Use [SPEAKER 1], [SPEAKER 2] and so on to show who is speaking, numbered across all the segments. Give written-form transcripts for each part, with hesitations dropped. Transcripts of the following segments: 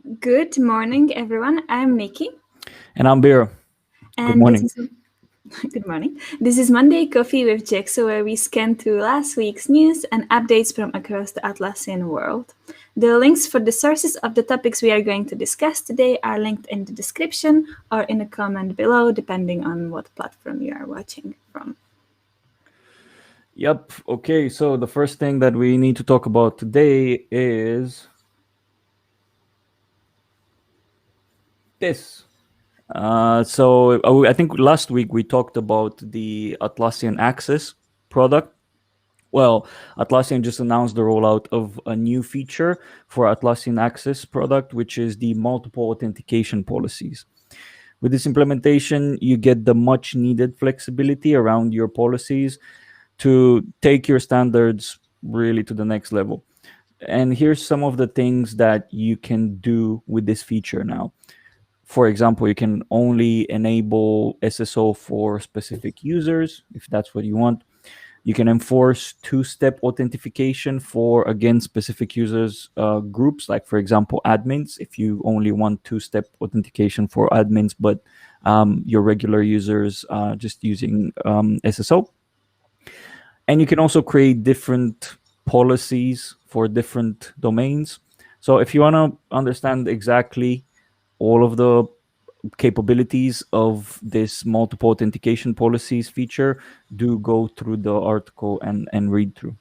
[SPEAKER 1] Good morning, everyone. I'm Nikki,
[SPEAKER 2] And I'm Biro. Good
[SPEAKER 1] and this
[SPEAKER 2] morning.
[SPEAKER 1] is good morning. This is Monday Coffee with Jexo, where we scan through last week's news and updates from across the Atlassian world. The links for the sources of the topics we are going to discuss today are linked in the description or in a comment below, depending on what platform you are watching from.
[SPEAKER 2] Yep. Okay. So the first thing that we need to talk about today is this. I think last week we talked about the Atlassian Access product. Well, Atlassian just announced the rollout of a new feature for Atlassian Access product, which is the multiple authentication policies. With this implementation, you get the much needed flexibility around your policies to take your standards really to the next level. And here's some of the things that you can do with this feature now. For example, you can only enable SSO for specific users if that's what you want. You can enforce two-step authentication for, again, specific users groups, like, for example, admins, if you only want two-step authentication for admins, but your regular users just using SSO. And you can also create different policies for different domains. So if you want to understand exactly all of the capabilities of this multiple authentication policies feature, do go through the article and read through.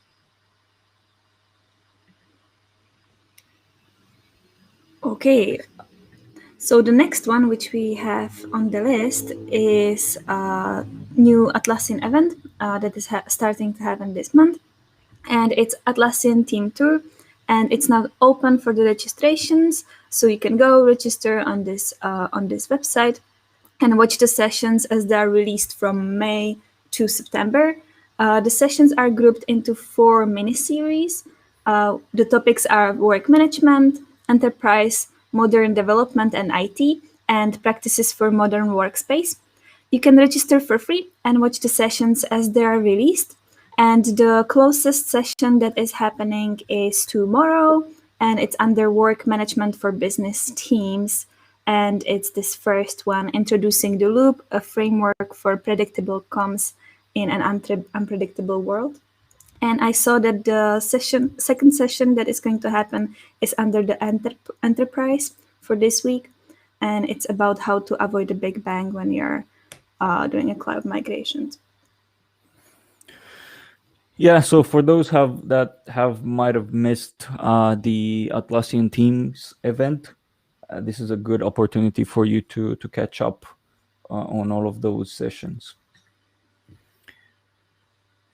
[SPEAKER 1] Okay, so the next one, which we have on the list, is a new Atlassian event that is starting to happen this month. And it's Atlassian Team Tour, and it's now open for the registrations. So you can go register on this website and watch the sessions as they are released from May to September. The sessions are grouped into 4 mini series. The topics are work management, enterprise, modern development and IT, and practices for modern workspace. You can register for free and watch the sessions as they are released. And the closest session that is happening is tomorrow, and it's under work management for business teams. And it's this first one, introducing the loop, a framework for predictable comms in an unpredictable world. And I saw that the second session that is going to happen is under the enterprise for this week, and it's about how to avoid a big bang when you're doing a cloud migration.
[SPEAKER 2] Yeah, so for those that might have missed the Atlassian Teams event, this is a good opportunity for you to catch up on all of those sessions.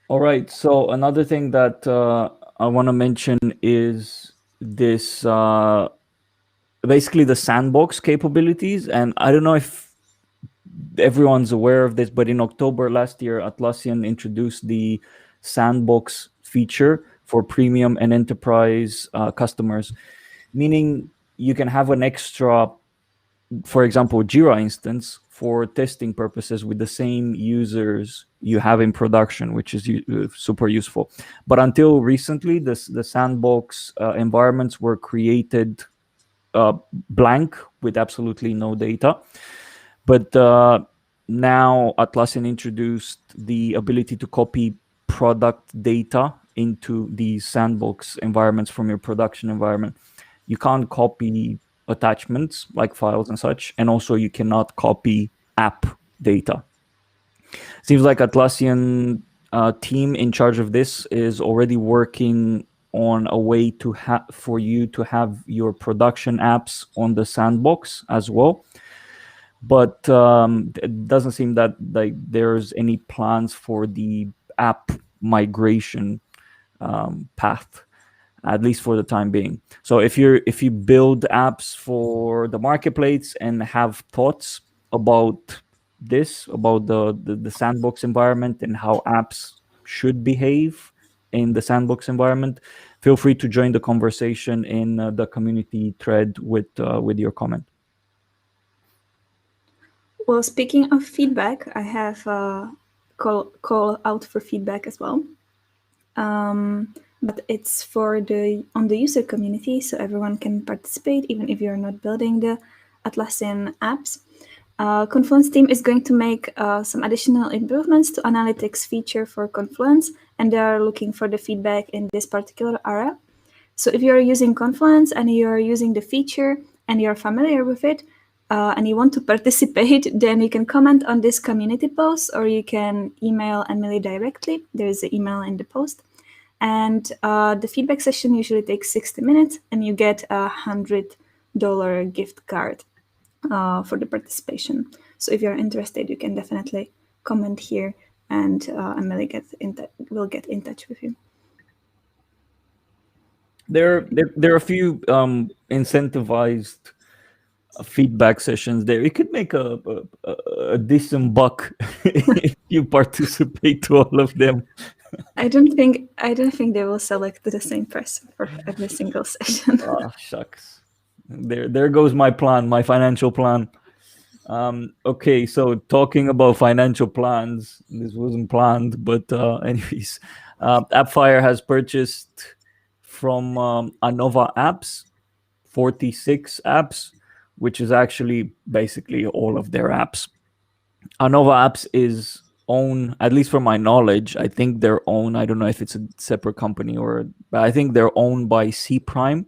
[SPEAKER 2] All right. So another thing that I want to mention is this basically the sandbox capabilities. And I don't know if everyone's aware of this, but in October last year, Atlassian introduced the sandbox feature for premium and enterprise customers, meaning you can have an extra, for example, Jira instance for testing purposes with the same users you have in production, which is super useful. But until recently, the sandbox environments were created blank with absolutely no data. But now Atlassian introduced the ability to copy product data into these sandbox environments from your production environment. You can't copy attachments like files and such, and also you cannot copy app data. Seems like Atlassian team in charge of this is already working on a way to for you to have your production apps on the sandbox as well. But it doesn't seem that like there's any plans for the app migration path, at least for the time being. So if you build apps for the marketplace and have thoughts about this, about the sandbox environment and how apps should behave in the sandbox environment, feel free to join the conversation in the community thread with your comment.
[SPEAKER 1] Well, speaking of feedback, I have a call out for feedback as well. but it's for the on the user community, so everyone can participate, even if you're not building the Atlassian apps. Confluence team is going to make some additional improvements to analytics feature for Confluence, and they are looking for the feedback in this particular area. So if you're using Confluence and you're using the feature and you're familiar with it, and you want to participate, then you can comment on this community post, or you can email Emily directly. There is an email in the post. And the feedback session usually takes 60 minutes, and you get a $100 gift card for the participation. So if you're interested, you can definitely comment here, and Emily will get in touch with you.
[SPEAKER 2] There are a few incentivized feedback sessions there. You could make a decent buck if you participate to all of them.
[SPEAKER 1] I don't think they will select the same person for every single session.
[SPEAKER 2] Ah, shucks. There goes my plan, my financial plan. Okay, so talking about financial plans, this wasn't planned, but anyways, Appfire has purchased from Anova Apps 46 apps, which is actually basically all of their apps. Anova Apps is own, at least from my knowledge, I think they're owned. I don't know if it's a separate company but I think they're owned by C Prime,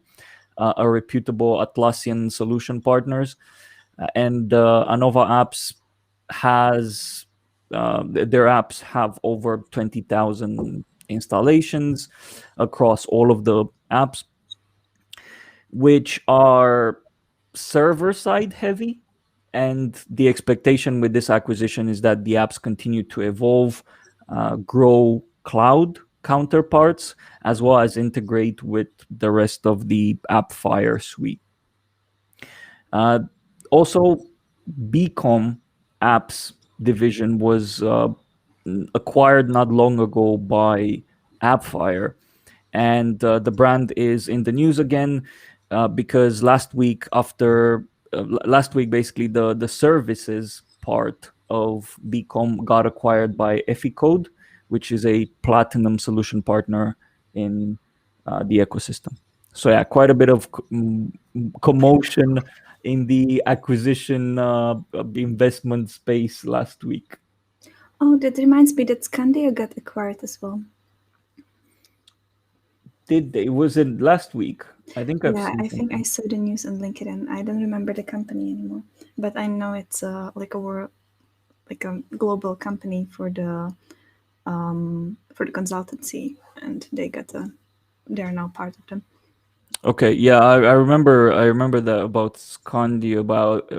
[SPEAKER 2] a reputable Atlassian solution partners. And Anova Apps has their apps have over 20,000 installations across all of the apps, which are server side heavy. And the expectation with this acquisition is that the apps continue to evolve, grow cloud counterparts, as well as integrate with the rest of the Appfire suite. Also, beecom apps division was acquired not long ago by Appfire, and the brand is in the news again because last week, basically the services part of beecom got acquired by Eficode, which is a platinum solution partner in the ecosystem. So yeah, quite a bit of commotion in the acquisition investment space last week.
[SPEAKER 1] Oh, that reminds me that Scandia got acquired as well.
[SPEAKER 2] Did they? Was it last week? I think I've
[SPEAKER 1] Yeah,
[SPEAKER 2] seen
[SPEAKER 1] I think I
[SPEAKER 2] something.
[SPEAKER 1] saw the news on LinkedIn. I don't remember the company anymore, but I know it's like a global company for the consultancy, and they're now part of them.
[SPEAKER 2] Okay, yeah, I remember. I remember that about Scandi. About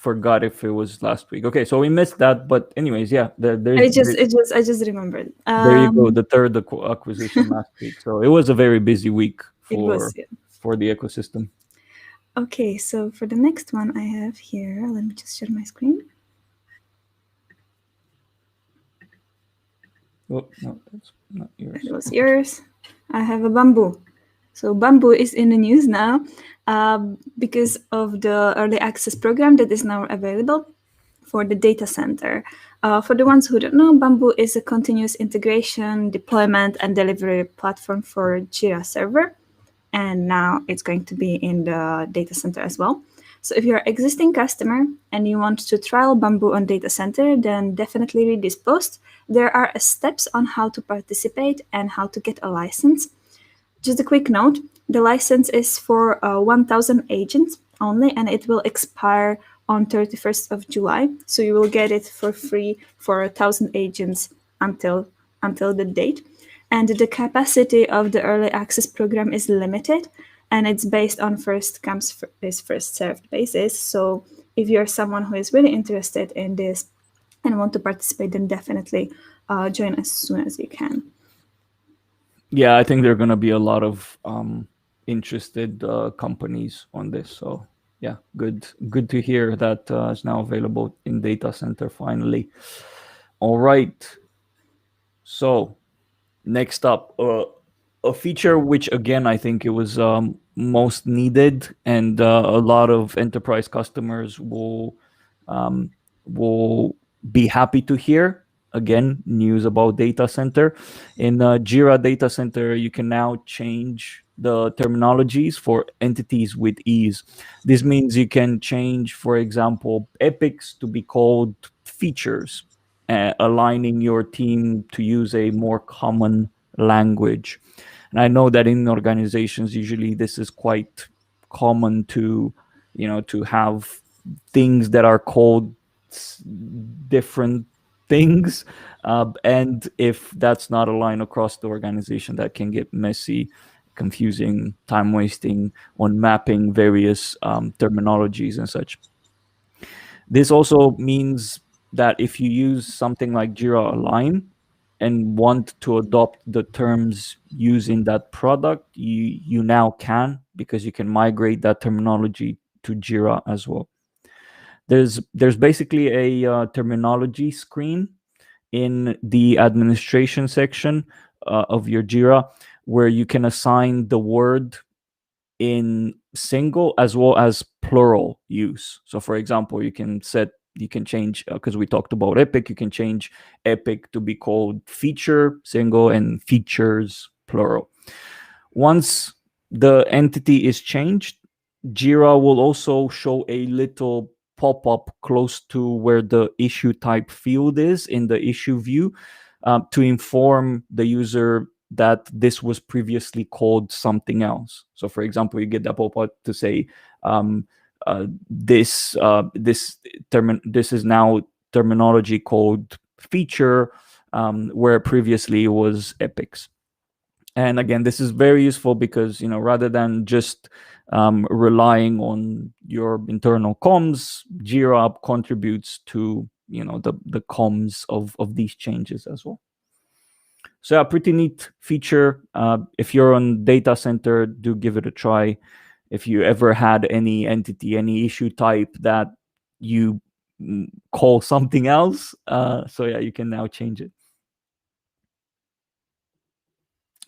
[SPEAKER 2] forgot if it was last week. Okay, so we missed that. But anyways, yeah,
[SPEAKER 1] I just remembered.
[SPEAKER 2] there you go. The third acquisition last week. So it was a very busy week
[SPEAKER 1] It was, yeah.
[SPEAKER 2] for the ecosystem.
[SPEAKER 1] Okay, so for the next one I have here, let me just share my screen.
[SPEAKER 2] Oh no, that's not yours.
[SPEAKER 1] It was yours. I have a Bamboo. So Bamboo is in the news now because of the early access program that is now available for the data center. For the ones who don't know, Bamboo is a continuous integration, deployment, and delivery platform for Jira Server. And now it's going to be in the data center as well. So if you're an existing customer and you want to trial Bamboo on data center, then definitely read this post. There are steps on how to participate and how to get a license. Just a quick note, the license is for 1,000 agents only, and it will expire on 31st of July. So you will get it for free for 1,000 agents until the date. And the capacity of the early access program is limited, and it's based on first comes first served basis. So if you're someone who is really interested in this and want to participate, then definitely join as soon as you can.
[SPEAKER 2] Yeah, I think there are going to be a lot of interested companies on this. So yeah, good to hear that it's now available in data center finally. All right. So next up, a feature which again I think it was most needed, and a lot of enterprise customers will be happy to hear, again, news about data center. In Jira Data Center, you can now change the terminologies for entities with ease. This means you can change, for example, epics to be called features, aligning your team to use a more common language. And I know that in organizations, usually this is quite common to, to have things that are called different things. And if that's not aligned across the organization, that can get messy, confusing, time wasting on mapping various terminologies and such. This also means that if you use something like Jira Align and want to adopt the terms used in that product, you now can, because you can migrate that terminology to Jira as well. There's basically a terminology screen in the administration section of your Jira, where you can assign the word in single as well as plural use. So for example, you can change, because we talked about epic, you can change epic to be called feature single and features plural. Once the entity is changed, Jira will also show a little pop-up close to where the issue type field is in the issue view, to inform the user that this was previously called something else. So for example, you get that pop-up to say, this is now terminology called feature, where previously it was epics. And again, this is very useful because, rather than just relying on your internal comms, Jira contributes to, the comms of these changes as well. So a pretty neat feature. If you're on data center, do give it a try. If you ever had any entity, any issue type that you call something else, so yeah, you can now change it.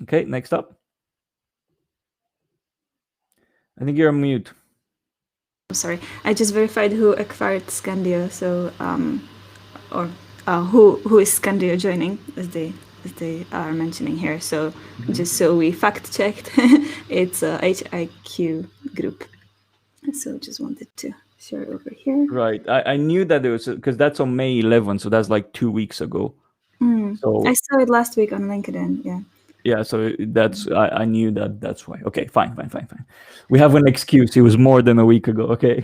[SPEAKER 2] Okay, next up. I think you're on mute.
[SPEAKER 1] Sorry, I just verified who acquired Scandio. So, or who is Scandio joining, as they are mentioning here. So, just so we fact checked, it's a HIQ group. So, just wanted to share over here.
[SPEAKER 2] Right. I knew that there was, because that's on May 11th, so that's like 2 weeks ago. So
[SPEAKER 1] I saw it last week on LinkedIn. Yeah.
[SPEAKER 2] Yeah, so that's I knew that. That's why. Okay, fine. We have an excuse. It was more than a week ago. Okay.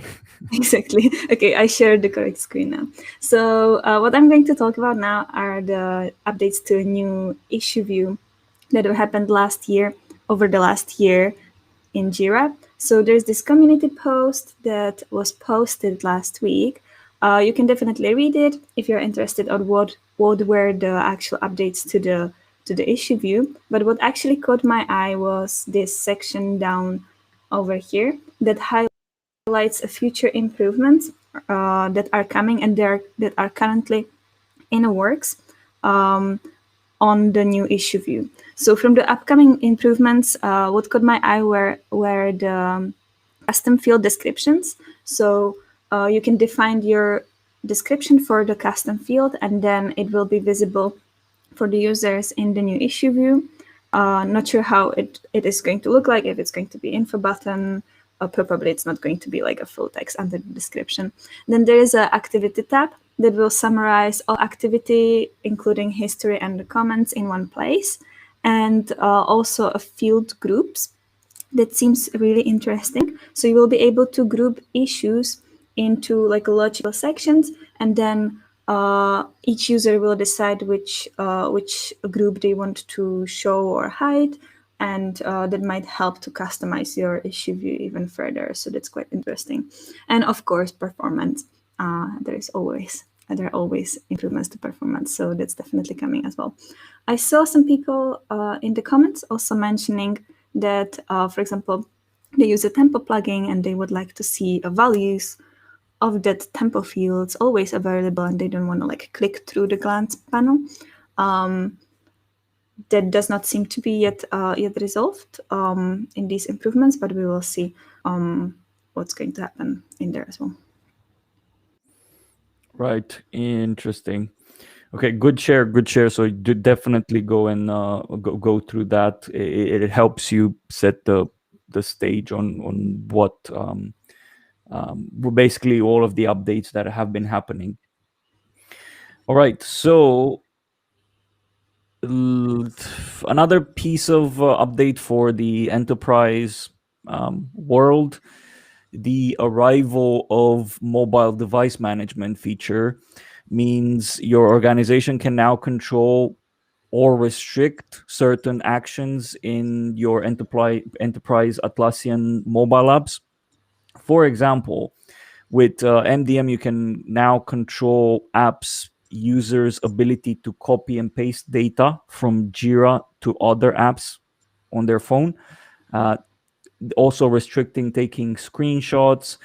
[SPEAKER 1] Exactly. Okay, I shared the correct screen now. So what I'm going to talk about now are the updates to a new issue view that happened over the last year in Jira. So there's this community post that was posted last week. You can definitely read it if you're interested on what were the actual updates to the issue view. But what actually caught my eye was this section down over here that highlights future improvements that are coming and that are currently in the works on the new issue view. So from the upcoming improvements, what caught my eye were the custom field descriptions. So you can define your description for the custom field, and then it will be visible for the users in the new issue view. Not sure how it is going to look like, if it's going to be info button, or probably it's not going to be like a full text under the description. Then there is an activity tab that will summarize all activity, including history and the comments in one place, and also a field groups. That seems really interesting. So you will be able to group issues into like logical sections, and then each user will decide which group they want to show or hide, and that might help to customize your issue view even further. So that's quite interesting. And of course, performance. There are always improvements to performance, so that's definitely coming as well. I saw some people in the comments also mentioning that, for example, they use a tempo plugin and they would like to see values of that tempo fields always available, and they don't want to like click through the glance panel. That does not seem to be yet resolved in these improvements, but we will see what's going to happen in there as well.
[SPEAKER 2] Right. Interesting. Okay, good share. So you definitely go and go through that. It helps you set the stage on what basically all of the updates that have been happening. All right, so another piece of update for the enterprise world, the arrival of mobile device management feature means your organization can now control or restrict certain actions in your enterprise Atlassian mobile apps. For example, with MDM, you can now control apps users' ability to copy and paste data from Jira to other apps on their phone. Uh, Also restricting taking screenshots,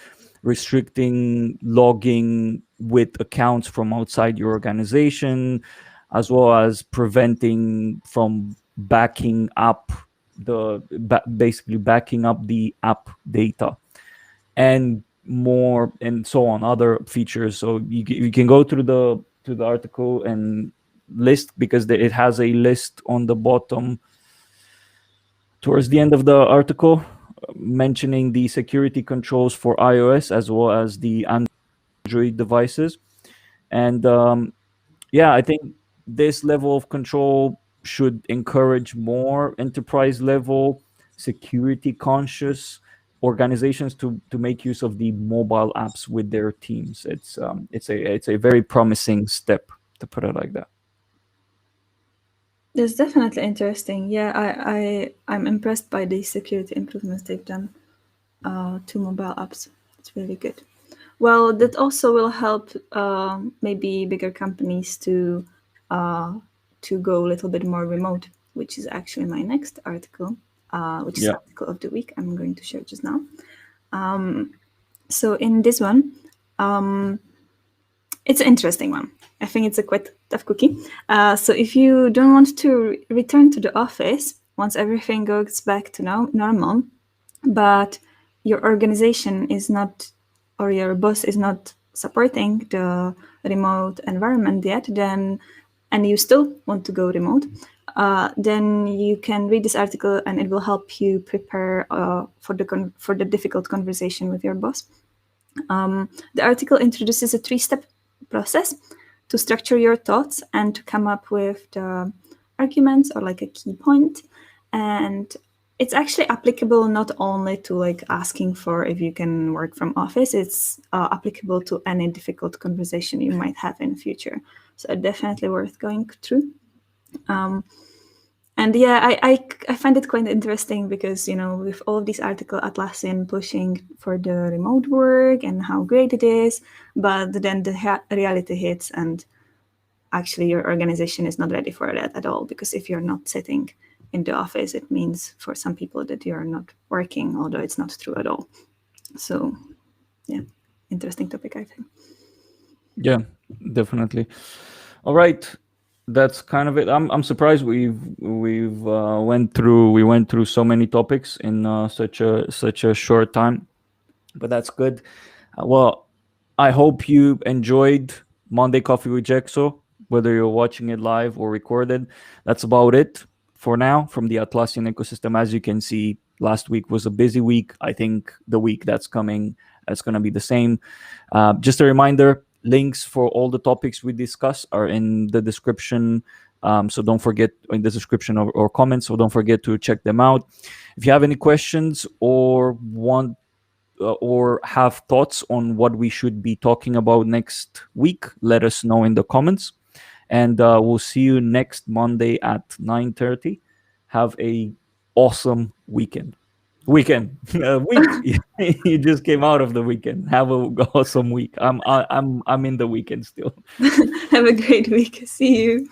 [SPEAKER 2] restricting logging with accounts from outside your organization, as well as preventing from backing up basically backing up the app data and more and so on other features. So you can go through the article and list, because it has a list on the bottom towards the end of the article, mentioning the security controls for iOS as well as the Android devices. And yeah, I think this level of control should encourage more enterprise level, security conscious organizations to make use of the mobile apps with their teams. It's a very promising step, to put it like that.
[SPEAKER 1] That's definitely interesting. Yeah, I'm impressed by the security improvements they've done to mobile apps. It's really good. Well, that also will help maybe bigger companies to go a little bit more remote, which is actually my next article, which is
[SPEAKER 2] Yeah.
[SPEAKER 1] article of the week I'm going to share just now. So in this one, it's an interesting one. I think it's a quite tough cookie. So if you don't want to return to the office once everything goes back to normal, but your organization is not, or your boss is not supporting the remote environment yet, then, and you still want to go remote, then you can read this article and it will help you prepare for the difficult conversation with your boss. The article introduces a 3-step process to structure your thoughts and to come up with the arguments or like a key point. And it's actually applicable not only to like asking for if you can work from office, it's applicable to any difficult conversation you might have in the future. So definitely worth going through. And yeah, I find it quite interesting because, you know, with all of these articles, Atlassian pushing for the remote work and how great it is, but then the reality hits and actually your organization is not ready for that at all, because if you're not sitting in the office, it means for some people that you're not working, although it's not true at all. So yeah, interesting topic, I think.
[SPEAKER 2] Yeah, definitely. All right, that's kind of it. I'm surprised we went through so many topics in such a short time, but that's good. Well, I hope you enjoyed Monday Coffee with Jexo, whether you're watching it live or recorded. That's about it for now from the Atlassian ecosystem. As you can see, last week was a busy week. I think the week that's coming is going to be the same. Just a reminder, links for all the topics we discuss are in the description. So don't forget, in the description or comments, so don't forget to check them out. If you have any questions or want or have thoughts on what we should be talking about next week, let us know in the comments. And we'll see you next Monday at 9:30. Have a awesome weekend. Week. You just came out of the weekend. Have a awesome week. I'm in the weekend still.
[SPEAKER 1] Have a great week. See you.